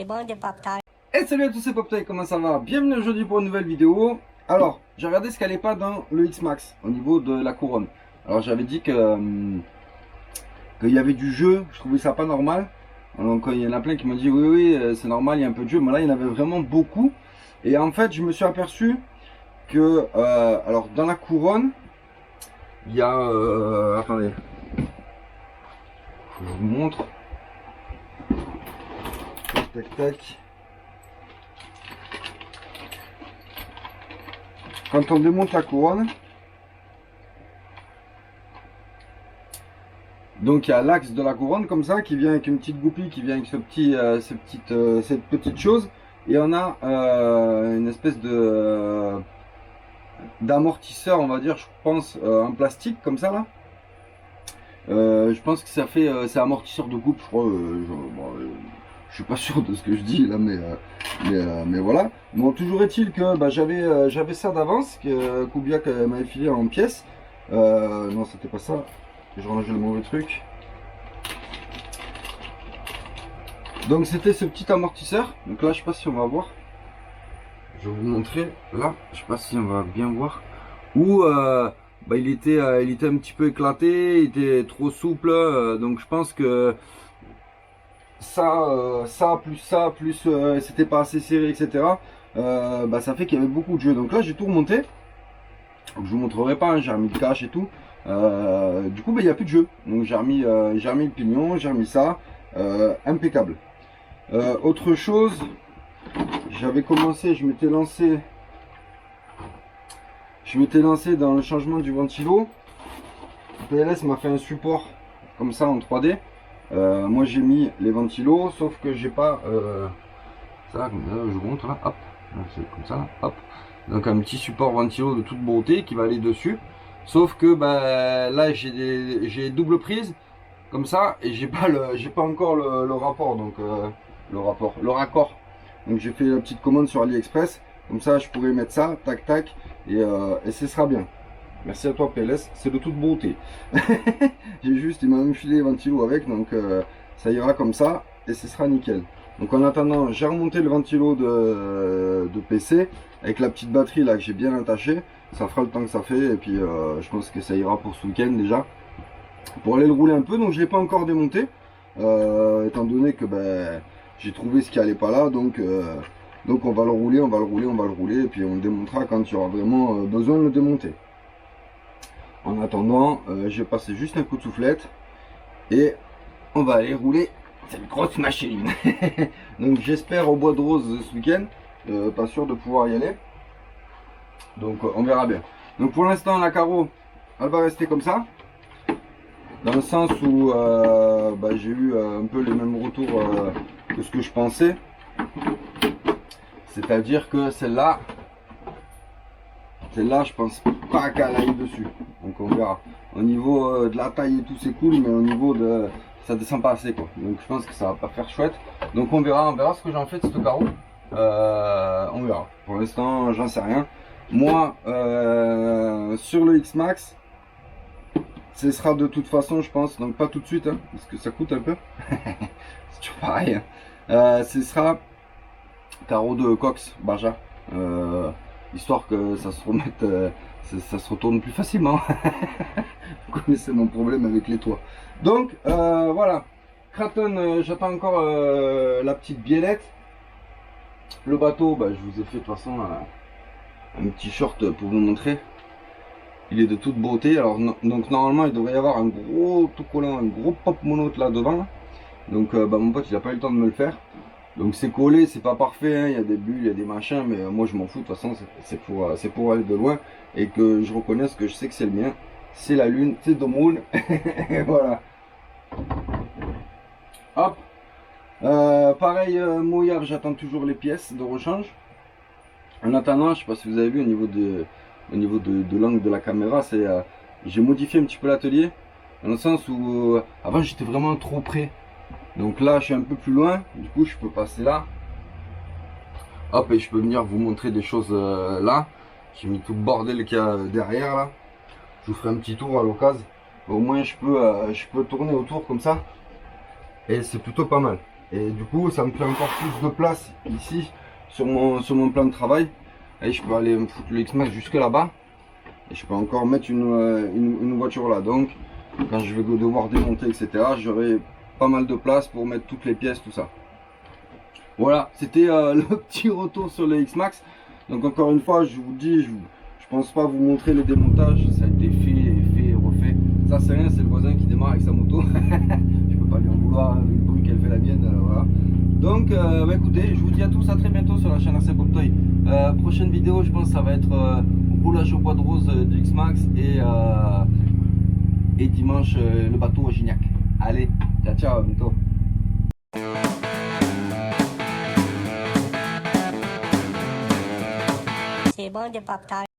bon de pop-tart. Et salut à tous, c'est Poptail, comment ça va? Bienvenue aujourd'hui pour une nouvelle vidéo. Alors, j'ai regardé ce qui allait pas dans le X-Max au niveau de la couronne. Alors j'avais dit que qu'il y avait du jeu, je trouvais ça pas normal. Donc il y en a plein qui m'ont dit oui c'est normal, il y a un peu de jeu, mais là il y en avait vraiment beaucoup. Et en fait je me suis aperçu que alors dans la couronne, il y a attendez, je vous montre. Tac tac. Quand on démonte la couronne, donc il y a l'axe de la couronne comme ça qui vient avec une petite goupille, qui vient avec ce petit, cette petite chose, et on a une espèce de d'amortisseur, on va dire, je pense, en plastique comme ça là. Je pense que ça fait c'est amortisseur de coupe, je crois. Je suis pas sûr de ce que je dis là, mais voilà. Bon, toujours est-il que bah, j'avais ça d'avance, que Koubiak m'avait filé en pièces. Non, c'était pas ça. J'ai rangé le mauvais truc. Donc c'était ce petit amortisseur. Donc là, je sais pas si on va voir. Je vais vous montrer. Là, je sais pas si on va bien voir. Où bah, il était un petit peu éclaté, il était trop souple. Donc je pense que ça plus c'était pas assez serré, etc. Bah, ça fait qu'il y avait beaucoup de jeux. Donc là, j'ai tout remonté. Je vous montrerai pas, hein, j'ai remis le cache et tout. Du coup, bah, il n'y a plus de jeu. Donc j'ai remis le pignon, j'ai remis ça. Impeccable. Autre chose, j'avais commencé, je m'étais lancé dans le changement du ventilo. PLS m'a fait un support comme ça en 3D. Moi j'ai mis les ventilos, sauf que j'ai pas ça, comme ça, je vous montre là, hop, c'est comme ça, hop. Donc un petit support ventilo de toute beauté qui va aller dessus. Sauf que bah, là j'ai double prise comme ça et j'ai pas encore le rapport, donc le raccord. Donc j'ai fait la petite commande sur AliExpress, comme ça je pourrais mettre ça, tac tac, et ce sera bien. Merci à toi PLS, c'est de toute beauté. Il m'a même filé les ventilos avec, donc ça ira comme ça et ce sera nickel. Donc en attendant, j'ai remonté le ventilo de PC avec la petite batterie là que j'ai bien attachée. Ça fera le temps que ça fait et puis je pense que ça ira pour ce week-end déjà. Pour aller le rouler un peu, donc je ne l'ai pas encore démonté. Étant donné que ben, j'ai trouvé ce qui allait pas là, donc on va le rouler, et puis on le démontera quand il y aura vraiment besoin de le démonter. En attendant, j'ai passé juste un coup de soufflette et on va aller rouler cette grosse machine. Donc j'espère au bois de rose ce week-end, pas sûr de pouvoir y aller. Donc on verra bien. Donc pour l'instant la carreau, elle va rester comme ça. Dans le sens où bah, j'ai eu un peu les mêmes retours que ce que je pensais. C'est-à-dire que celle-là, je pense pas qu'elle aille dessus. Donc on verra. Au niveau de la taille et tout c'est cool, mais au niveau de... ça descend pas assez quoi. Donc je pense que ça va pas faire chouette. Donc on verra ce que j'en fais de ce carreau. On verra. Pour l'instant j'en sais rien. Moi sur le X-Max, ce sera de toute façon je pense, donc pas tout de suite hein, parce que ça coûte un peu. C'est toujours pareil hein. Ce sera carreau de Cox Baja. Histoire que ça se remette, ça se retourne plus facilement. Vous connaissez mon problème avec les toits. Donc voilà, Kraton, j'attends encore la petite biellette. Le bateau, bah, je vous ai fait de toute façon un petit short pour vous montrer. Il est de toute beauté. Alors donc normalement il devrait y avoir un gros autocollant, un gros pop monote là devant. Là. Donc bah, mon pote il a pas eu le temps de me le faire. Donc c'est collé, c'est pas parfait, hein. Il y a des bulles, il y a des machins, mais moi je m'en fous, de toute façon c'est pour aller de loin et que je reconnaisse que je sais que c'est le mien, c'est la lune, c'est The Moon, et voilà. Hop, pareil, mouillard, j'attends toujours les pièces de rechange. En attendant, je sais pas si vous avez vu au niveau de l'angle de la caméra, c'est j'ai modifié un petit peu l'atelier, dans le sens où avant j'étais vraiment trop près. Donc là je suis un peu plus loin, du coup je peux passer là. Hop, et je peux venir vous montrer des choses là. J'ai mis tout le bordel qu'il y a derrière là. Je vous ferai un petit tour à l'occasion. Au moins je peux tourner autour comme ça. Et c'est plutôt pas mal. Et du coup, ça me fait encore plus de place ici sur mon plan de travail. Et je peux aller me foutre le X-Max jusque là-bas. Et je peux encore mettre une voiture là. Donc, quand je vais devoir démonter, etc., j'aurai pas mal de place pour mettre toutes les pièces, tout ça. Voilà, c'était le petit retour sur le X-Max. Donc encore une fois, je vous dis, je pense pas vous montrer les démontages. Ça a été fait et refait. Ça c'est rien, c'est le voisin qui démarre avec sa moto. Je peux pas lui en vouloir, hein, vu le bruit qu'elle fait la mienne. Voilà. Donc bah, écoutez, je vous dis à tous à très bientôt sur la chaîne RC Pop Toy. Prochaine vidéo, je pense que ça va être roulage au bois de rose du X-Max et dimanche le bateau au Gignac. Allez, ciao ciao, à bientôt. C'est bon de pop